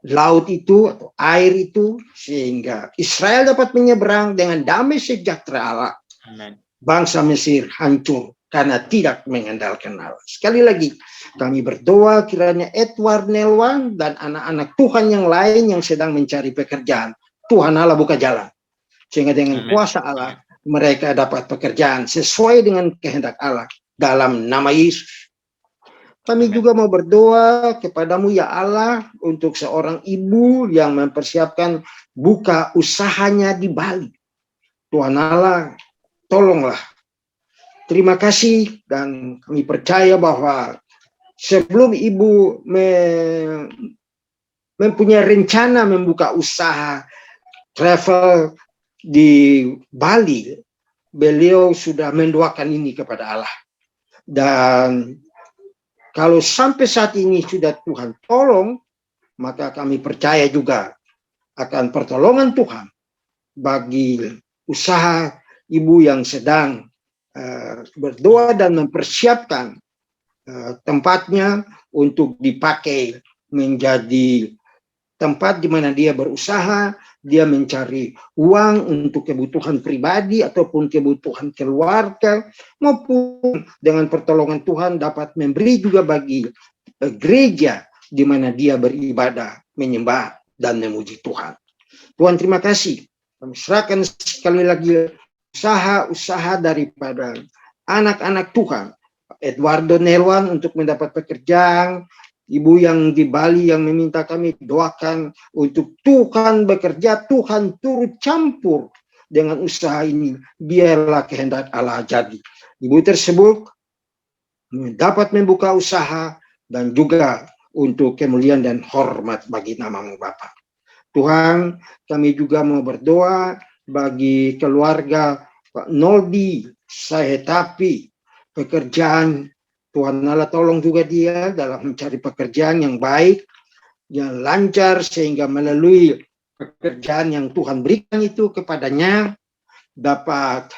Speaker 7: laut itu atau air itu, sehingga Israel dapat menyeberang dengan damai sejahtera Allah.
Speaker 2: Amin.
Speaker 7: Bangsa Mesir hancur karena tidak mengandalkan Allah. Sekali lagi, kami berdoa kiranya Edward Nelwan dan anak-anak Tuhan yang lain yang sedang mencari pekerjaan, Tuhan Allah buka jalan. Sehingga dengan kuasa Allah, mereka dapat pekerjaan sesuai dengan kehendak Allah dalam nama Yesus. Kami juga mau berdoa kepadamu ya Allah untuk seorang ibu yang mempersiapkan buka usahanya di Bali. Tuhan Allah, tolonglah. Terima kasih, dan kami percaya bahwa sebelum ibu mempunyai rencana membuka usaha travel di Bali, beliau sudah mendoakan ini kepada Allah. Dan kalau sampai saat ini sudah Tuhan tolong, maka kami percaya juga akan pertolongan Tuhan bagi usaha ibu yang sedang berdoa dan mempersiapkan tempatnya untuk dipakai menjadi tempat di mana dia berusaha, dia mencari uang untuk kebutuhan pribadi ataupun kebutuhan keluarga, maupun dengan pertolongan Tuhan dapat memberi juga bagi gereja di mana dia beribadah, menyembah, dan memuji Tuhan. Tuhan, terima kasih. Kami serahkan sekali lagi usaha-usaha daripada anak-anak Tuhan. Eduardo Nelwan untuk mendapat pekerjaan, ibu yang di Bali yang meminta kami doakan untuk Tuhan bekerja, Tuhan turut campur dengan usaha ini, biarlah kehendak Allah jadi. Ibu tersebut dapat membuka usaha dan juga untuk kemuliaan dan hormat bagi namamu Bapa. Tuhan, kami juga mau berdoa bagi keluarga Pak Noldi Sahetapi, pekerjaan Tuhan Allah tolong juga dia dalam mencari pekerjaan yang baik, yang lancar, sehingga melalui pekerjaan yang Tuhan berikan itu kepadanya dapat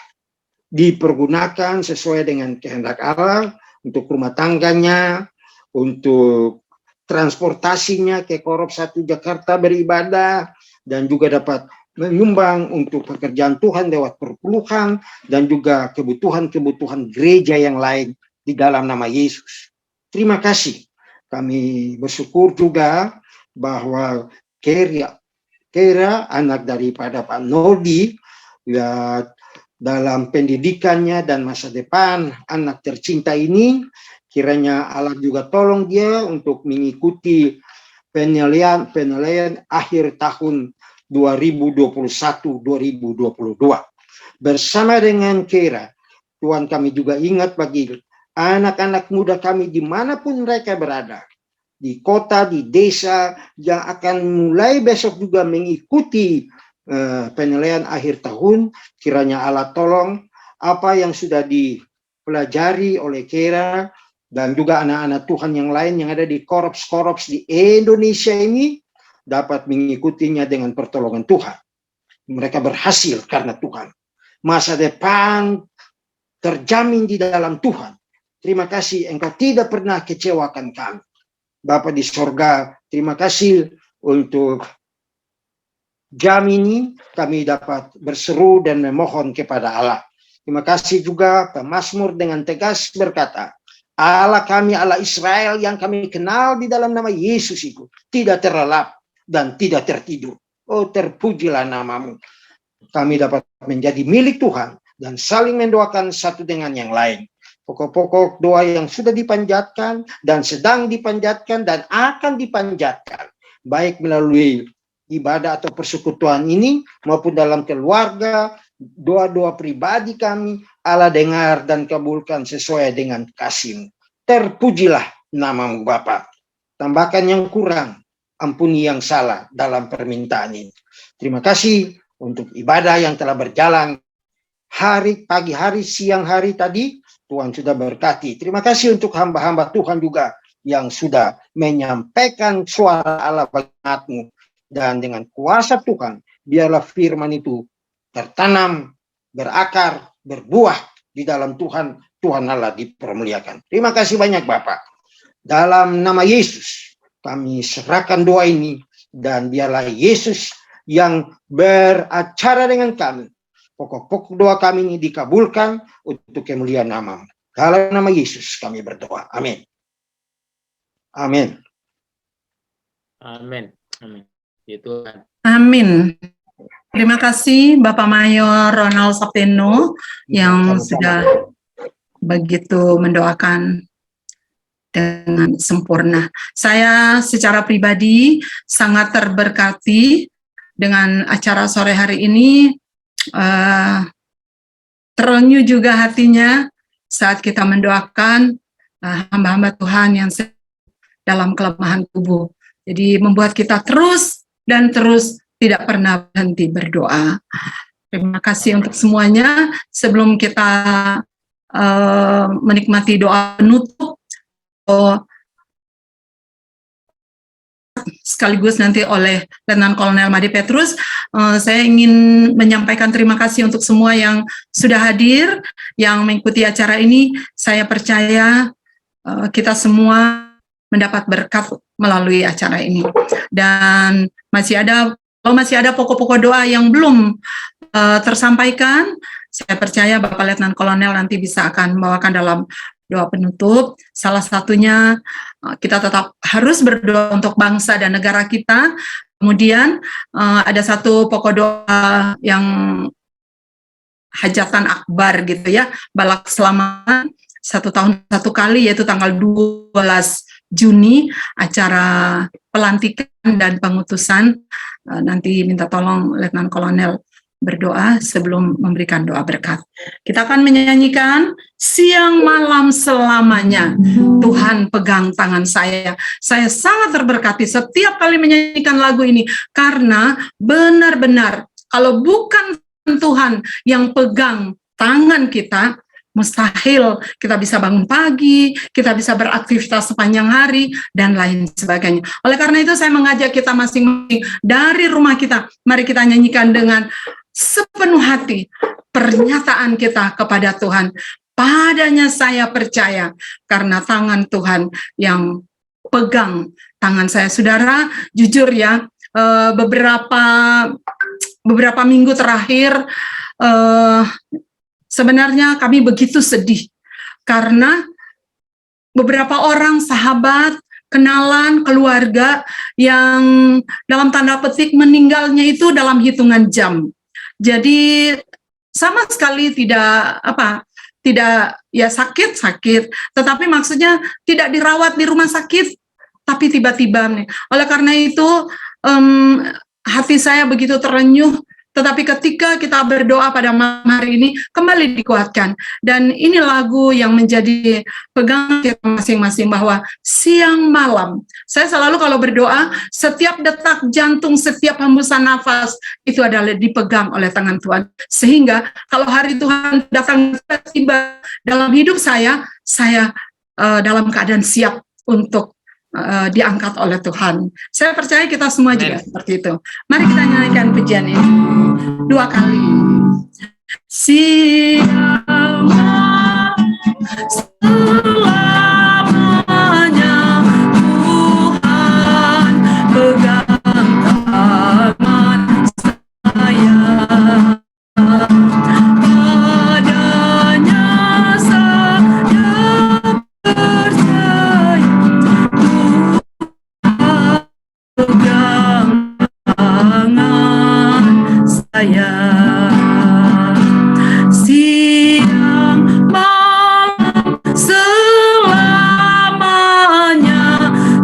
Speaker 7: dipergunakan sesuai dengan kehendak Allah untuk rumah tangganya, untuk transportasinya ke Korop 1 Jakarta beribadah, dan juga dapat menyumbang untuk pekerjaan Tuhan lewat perpuluhan dan juga kebutuhan-kebutuhan gereja yang lain di dalam nama Yesus. Terima kasih. Kami bersyukur juga bahwa Kera anak daripada Pak Noldi, ya, dalam pendidikannya dan masa depan anak tercinta ini, kiranya Allah juga tolong dia untuk mengikuti penilaian akhir tahun 2021-2022. Bersama dengan Kera, Tuhan, kami juga ingat bagi anak-anak muda kami dimanapun mereka berada, di kota, di desa, yang akan mulai besok juga mengikuti penilaian akhir tahun. Kiranya Allah tolong apa yang sudah dipelajari oleh Kera dan juga anak-anak Tuhan yang lain yang ada di korps-korps di Indonesia ini dapat mengikutinya dengan pertolongan Tuhan. Mereka berhasil karena Tuhan. Masa depan terjamin di dalam Tuhan. Terima kasih, Engkau tidak pernah kecewakan kami. Bapa di sorga, terima kasih untuk jam ini kami dapat berseru dan memohon kepada Allah. Terima kasih juga pemazmur dengan tegas berkata, Allah kami, Allah Israel yang kami kenal di dalam nama Yesus itu tidak terlelap dan tidak tertidur. Oh, terpujilah namamu. Kami dapat menjadi milik Tuhan dan saling mendoakan satu dengan yang lain. Pokok-pokok doa yang sudah dipanjatkan dan sedang dipanjatkan dan akan dipanjatkan, baik melalui ibadah atau persekutuan ini maupun dalam keluarga, doa-doa pribadi kami, Allah dengar dan kabulkan sesuai dengan kasih-Mu. Terpujilah namamu Bapa. Tambahkan yang kurang, ampuni yang salah dalam permintaan ini. Terima kasih untuk ibadah yang telah berjalan pagi hari, siang hari tadi. Tuhan sudah berkati. Terima kasih untuk hamba-hamba Tuhan juga yang sudah menyampaikan suara Allah bagi umat-Mu. Dan dengan kuasa Tuhan, biarlah firman itu tertanam, berakar, berbuah di dalam Tuhan. Tuhan Allah dipermuliakan. Terima kasih banyak Bapak. Dalam nama Yesus, kami serahkan doa ini. Dan biarlah Yesus yang beracara dengan kami. Pokok-pokok doa kami ini dikabulkan untuk kemuliaan nama-Mu. Dalam nama Yesus kami berdoa. Amin. Amin.
Speaker 2: Amin. Amin. Ya Tuhan.
Speaker 1: Amin. Terima kasih Bapak Mayor Ronald Sapeno yang
Speaker 7: Sama-sama.
Speaker 1: sudah begitu mendoakan dengan sempurna. Saya secara pribadi sangat terberkati dengan acara sore hari ini. Terenyuh juga hatinya saat kita mendoakan hamba-hamba Tuhan yang dalam kelemahan tubuh. Jadi membuat kita terus dan terus tidak pernah berhenti berdoa. Terima kasih untuk semuanya. Sebelum kita menikmati doa penutup, sekaligus nanti oleh Letnan Kolonel Made Petrus, saya ingin menyampaikan terima kasih untuk semua yang sudah hadir, yang mengikuti acara ini. Saya percaya kita semua mendapat berkat melalui acara ini. Dan kalau masih ada pokok-pokok doa yang belum tersampaikan, saya percaya Bapak Letnan Kolonel nanti bisa akan membawakan dalam doa penutup. Salah satunya kita tetap harus berdoa untuk bangsa dan negara kita. Kemudian ada satu pokok doa yang hajatan akbar gitu ya, balak selamatan 1 tahun 1 kali, yaitu tanggal 12 Juni, acara pelantikan dan pengutusan. Nanti minta tolong Letnan Kolonel berdoa sebelum memberikan doa berkat. Kita akan menyanyikan siang malam selamanya Tuhan pegang tangan saya. Saya sangat terberkati setiap kali menyanyikan lagu ini karena benar-benar kalau bukan Tuhan yang pegang tangan kita, mustahil kita bisa bangun pagi, kita bisa beraktivitas sepanjang hari, dan lain sebagainya. Oleh karena itu saya mengajak kita masing-masing dari rumah kita, mari kita nyanyikan dengan sepenuh hati pernyataan kita kepada Tuhan. Padanya saya percaya, karena tangan Tuhan yang pegang tangan saya. Saudara, jujur ya, beberapa minggu terakhir sebenarnya kami begitu sedih karena beberapa orang sahabat, kenalan, keluarga yang dalam tanda petik meninggalnya itu dalam hitungan jam. Jadi sama sekali tidak ya sakit, tetapi maksudnya tidak dirawat di rumah sakit, tapi tiba-tiba nih. Oleh karena itu hati saya begitu terenyuh. Tetapi ketika kita berdoa pada malam hari ini, kembali dikuatkan. Dan ini lagu yang menjadi pegangan kita masing-masing, bahwa siang malam, saya selalu kalau berdoa, setiap detak jantung, setiap hembusan nafas, itu adalah dipegang oleh tangan Tuhan. Sehingga kalau hari Tuhan datang tiba dalam hidup saya dalam keadaan siap untuk diangkat oleh Tuhan. Saya percaya kita semua juga seperti itu. Mari kita nyanyikan pujian ini 2 kali. Siang selamanya Tuhan pegang tangan saya. Padanya saya percaya, pegang tangan saya. Siang malam selamanya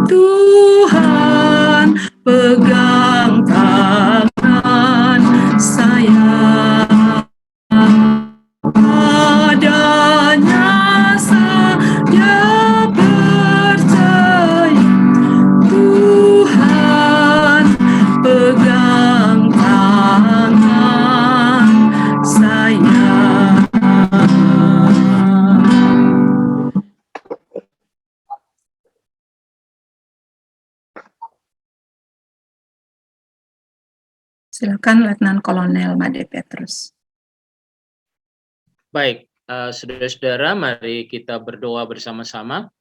Speaker 1: Tuhan pegang tangan saya. Padanya saya percaya, Tuhan pegang tangan saya. Silakan Letnan Kolonel Made Petrus.
Speaker 2: Baik, saudara-saudara, mari kita berdoa bersama-sama.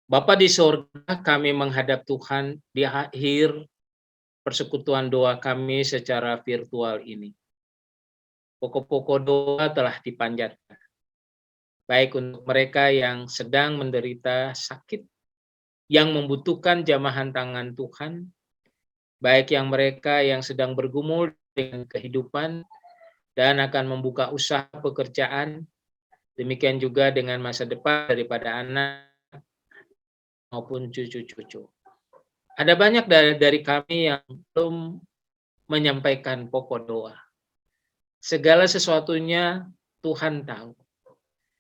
Speaker 2: Bapa di sorga, kami menghadap Tuhan di akhir persekutuan doa kami secara virtual ini. Pokok-pokok doa telah dipanjatkan. baik untuk mereka yang sedang menderita sakit, yang membutuhkan jamahan tangan Tuhan, baik yang mereka yang sedang bergumul dengan kehidupan dan akan membuka usaha pekerjaan, demikian juga dengan masa depan daripada anak maupun cucu-cucu. Ada banyak dari kami yang belum menyampaikan pokok doa. Segala sesuatunya Tuhan tahu.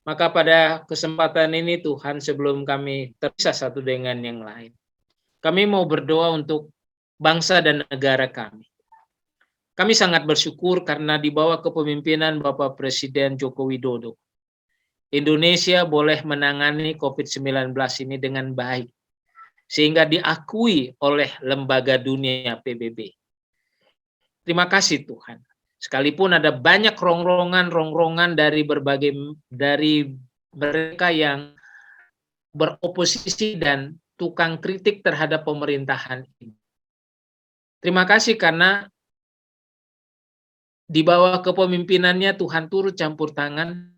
Speaker 2: Maka pada kesempatan ini Tuhan, sebelum kami terpisah satu dengan yang lain, kami mau berdoa untuk bangsa dan negara kami. Kami sangat bersyukur karena di bawah kepemimpinan Bapak Presiden Joko Widodo, Indonesia boleh menangani COVID-19 ini dengan baik, sehingga diakui oleh lembaga dunia PBB. Terima kasih Tuhan. Sekalipun ada banyak rongrongan dari mereka yang beroposisi dan tukang kritik terhadap pemerintahan ini. Terima kasih karena di bawah kepemimpinannya Tuhan turut campur tangan,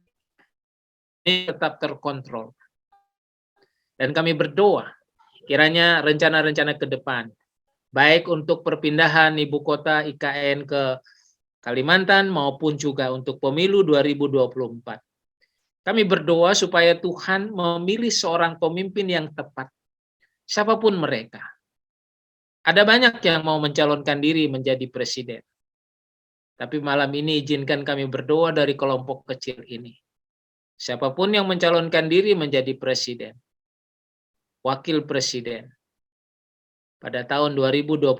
Speaker 2: ini tetap terkontrol. Dan kami berdoa, kiranya rencana-rencana ke depan, baik untuk perpindahan ibu kota IKN ke Kalimantan maupun juga untuk pemilu 2024. Kami berdoa supaya Tuhan memilih seorang pemimpin yang tepat, siapapun mereka. Ada banyak yang mau mencalonkan diri menjadi presiden. Tapi malam ini izinkan kami berdoa dari kelompok kecil ini. Siapapun yang mencalonkan diri menjadi presiden, wakil presiden, pada tahun 2024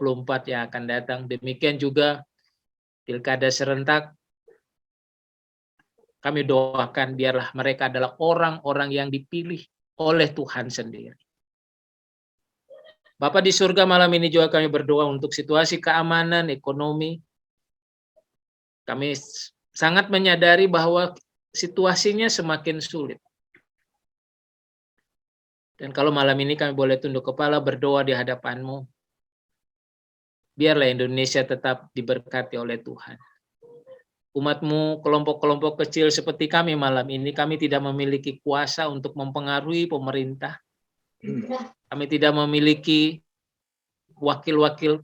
Speaker 2: yang akan datang, demikian juga pilkada serentak, kami doakan biarlah mereka adalah orang-orang yang dipilih oleh Tuhan sendiri. Bapa di surga, malam ini juga kami berdoa untuk situasi keamanan, ekonomi. Kami sangat menyadari bahwa situasinya semakin sulit. Dan kalau malam ini kami boleh tunduk kepala berdoa di hadapan-Mu, biarlah Indonesia tetap diberkati oleh Tuhan. Umat-Mu, kelompok-kelompok kecil seperti kami malam ini, kami tidak memiliki kuasa untuk mempengaruhi pemerintah. Kami tidak memiliki wakil-wakil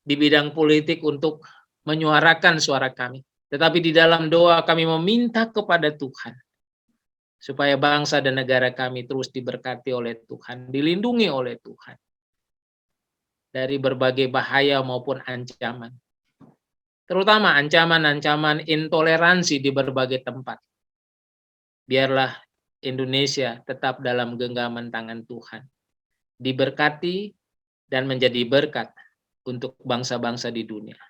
Speaker 2: di bidang politik untuk menyuarakan suara kami. Tetapi di dalam doa kami meminta kepada Tuhan, supaya bangsa dan negara kami terus diberkati oleh Tuhan, dilindungi oleh Tuhan dari berbagai bahaya maupun ancaman. Terutama ancaman-ancaman intoleransi di berbagai tempat. Biarlah Indonesia tetap dalam genggaman tangan Tuhan, diberkati dan menjadi berkat untuk bangsa-bangsa di dunia.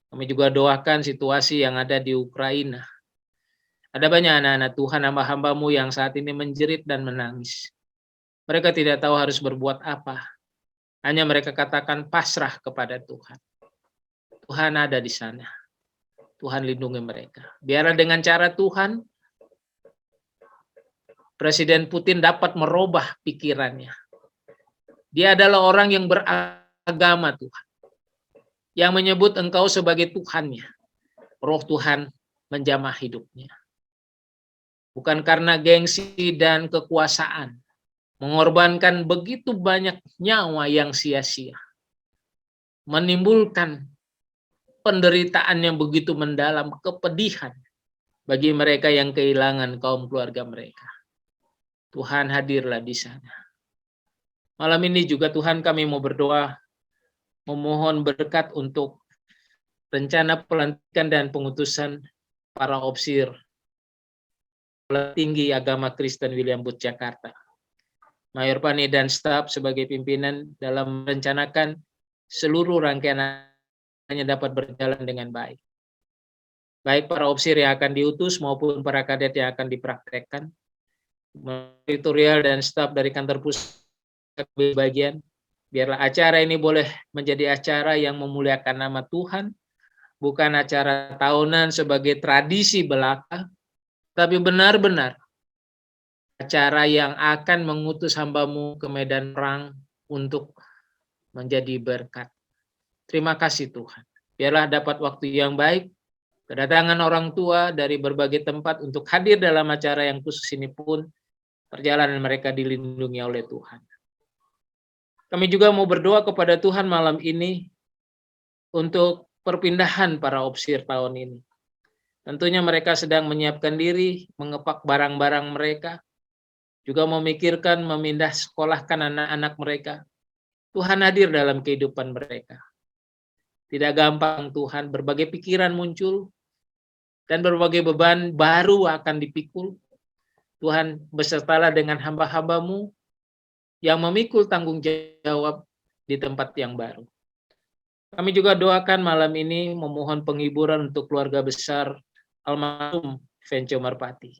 Speaker 2: Kami juga doakan situasi yang ada di Ukraina. Ada banyak anak-anak Tuhan, hamba-hamba-Mu yang saat ini menjerit dan menangis. Mereka tidak tahu harus berbuat apa. Hanya mereka katakan pasrah kepada Tuhan. Tuhan ada di sana. Tuhan lindungi mereka. Biarlah dengan cara Tuhan, Presiden Putin dapat merubah pikirannya. Dia adalah orang yang beragama Tuhan, yang menyebut Engkau sebagai Tuhannya. Roh Tuhan menjamah hidupnya. Bukan karena gengsi dan kekuasaan, mengorbankan begitu banyak nyawa yang sia-sia, menimbulkan penderitaan yang begitu mendalam, kepedihan bagi mereka yang kehilangan kaum keluarga mereka. Tuhan hadirlah di sana. Malam ini juga Tuhan kami mau berdoa, memohon berkat untuk rencana pelantikan dan pengutusan para opsir tinggi agama Kristen William Booth Jakarta. Mayor Pani dan staf sebagai pimpinan dalam merencanakan seluruh rangkaiannya dapat berjalan dengan baik. Baik para opsir yang akan diutus maupun para kadet yang akan dipraktekkan, editorial dan staf dari kantor pusat bagian, biarlah acara ini boleh menjadi acara yang memuliakan nama Tuhan, bukan acara tahunan sebagai tradisi belaka, tapi benar-benar acara yang akan mengutus hamba-Mu ke medan perang untuk menjadi berkat. Terima kasih Tuhan. Biarlah dapat waktu yang baik Kedatangan orang tua dari berbagai tempat untuk hadir dalam acara yang khusus ini pun, perjalanan mereka dilindungi oleh Tuhan. Kami juga mau berdoa kepada Tuhan malam ini untuk perpindahan para opsir tahun ini. Tentunya mereka sedang menyiapkan diri, mengepak barang-barang mereka, juga memikirkan memindah sekolahkan anak-anak mereka. Tuhan hadir dalam kehidupan mereka. Tidak gampang Tuhan, berbagai pikiran muncul, dan berbagai beban baru akan dipikul. Tuhan, besertalah dengan hamba-hambamu yang memikul tanggung jawab di tempat yang baru. Kami juga doakan malam ini memohon penghiburan untuk keluarga besar almarhum Venco Merpati.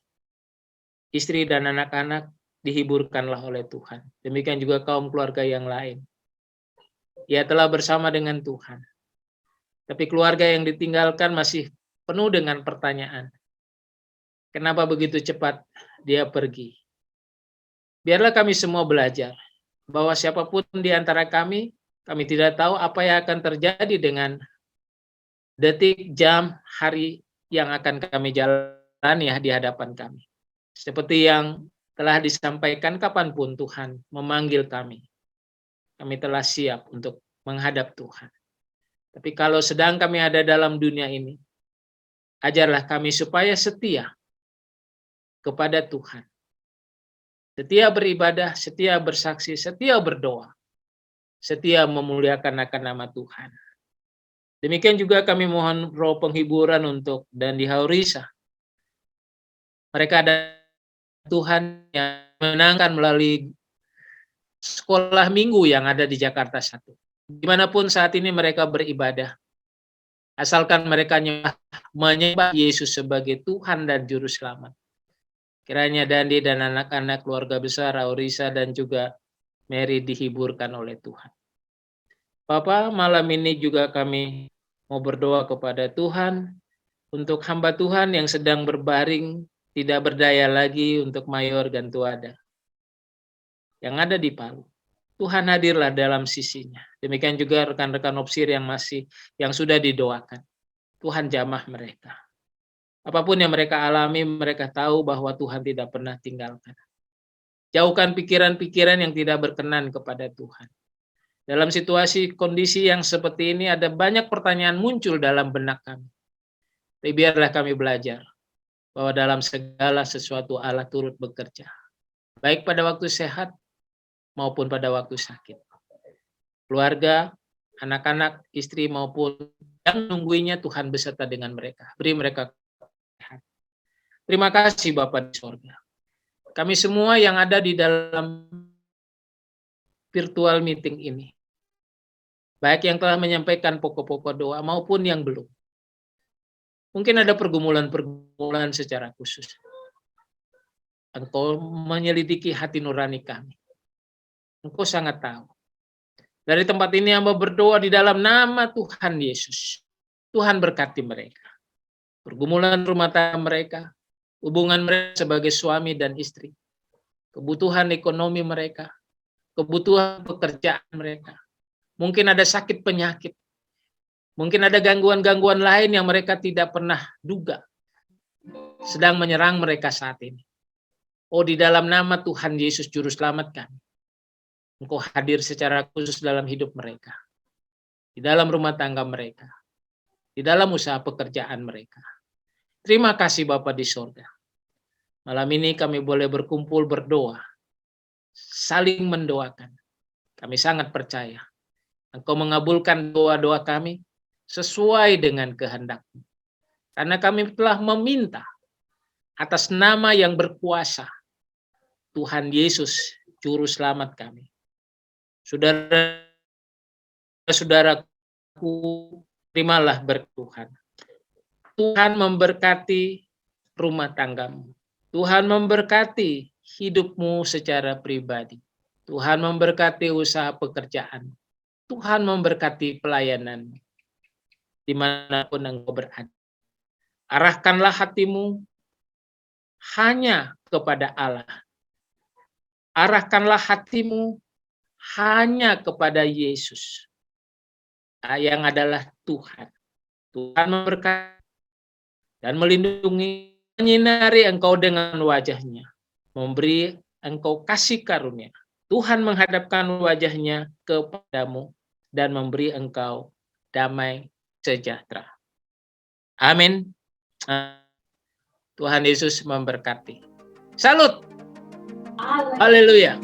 Speaker 2: Istri dan anak-anak dihiburkanlah oleh Tuhan. Demikian juga kaum keluarga yang lain. Ia telah bersama dengan Tuhan. Tapi keluarga yang ditinggalkan masih penuh dengan pertanyaan. Kenapa begitu cepat dia pergi? Biarlah kami semua belajar bahwa siapapun di antara kami tidak tahu apa yang akan terjadi dengan detik, jam, hari yang akan kami jalani di hadapan kami. Seperti yang telah disampaikan, kapanpun Tuhan memanggil kami telah siap untuk menghadap Tuhan. Tapi kalau sedang kami ada dalam dunia ini, ajarlah kami supaya setia kepada Tuhan. Setia beribadah, setia bersaksi, setia berdoa, setia memuliakan akan nama Tuhan. Demikian juga kami mohon roh penghiburan untuk Dandi Haurisa. Mereka ada Tuhan yang menangkan melalui sekolah minggu yang ada di Jakarta 1. Dimanapun saat ini mereka beribadah, asalkan mereka menyembah Yesus sebagai Tuhan dan Juru Selamat. Kiranya Dandi dan anak-anak keluarga besar Haurisa dan juga Mary dihiburkan oleh Tuhan. Bapak, malam ini juga kami mau berdoa kepada Tuhan untuk hamba Tuhan yang sedang berbaring, tidak berdaya lagi, untuk Mayor Gantuada yang ada di Palu. Tuhan hadirlah dalam sisinya. Demikian juga rekan-rekan opsir yang sudah didoakan. Tuhan jamah mereka. Apapun yang mereka alami, mereka tahu bahwa Tuhan tidak pernah tinggalkan. Jauhkan pikiran-pikiran yang tidak berkenan kepada Tuhan. Dalam situasi kondisi yang seperti ini, ada banyak pertanyaan muncul dalam benak kami. Tapi biarlah kami belajar bahwa dalam segala sesuatu Allah turut bekerja. Baik pada waktu sehat maupun pada waktu sakit. Keluarga, anak-anak, istri maupun yang nungguinya, Tuhan beserta dengan mereka. Beri mereka keberkatan. Terima kasih Bapa di sorga. Kami semua yang ada di dalam virtual meeting ini, baik yang telah menyampaikan pokok-pokok doa maupun yang belum. Mungkin ada pergumulan-pergumulan secara khusus. Engkau menyelidiki hati nurani kami. Engkau sangat tahu. Dari tempat ini hamba berdoa di dalam nama Tuhan Yesus. Tuhan berkati mereka. Pergumulan rumah tangga mereka, hubungan mereka sebagai suami dan istri, kebutuhan ekonomi mereka, kebutuhan pekerjaan mereka. Mungkin ada sakit penyakit. Mungkin ada gangguan-gangguan lain yang mereka tidak pernah duga sedang menyerang mereka saat ini. Oh, di dalam nama Tuhan Yesus Juru Selamat kami, Engkau hadir secara khusus dalam hidup mereka, di dalam rumah tangga mereka, di dalam usaha pekerjaan mereka. Terima kasih Bapa di sorga. Malam ini kami boleh berkumpul berdoa, saling mendoakan. Kami sangat percaya Engkau mengabulkan doa-doa kami sesuai dengan kehendak-Mu. Karena kami telah meminta atas nama yang berkuasa, Tuhan Yesus, Juru Selamat kami. Saudara-saudaraku, terimalah berkat Tuhan. Tuhan memberkati rumah tanggamu. Tuhan memberkati hidupmu secara pribadi. Tuhan memberkati usaha pekerjaan. Tuhan memberkati pelayanan dimanapun engkau berada. Arahkanlah hatimu hanya kepada Allah. Arahkanlah hatimu hanya kepada Yesus yang adalah Tuhan. Tuhan memberkati dan melindungi, menyinari engkau dengan wajah-Nya, memberi engkau kasih karunia. Tuhan menghadapkan wajah-Nya kepadamu dan memberi engkau damai sejahtera. Amin. Tuhan Yesus memberkati. Salut. Haleluya.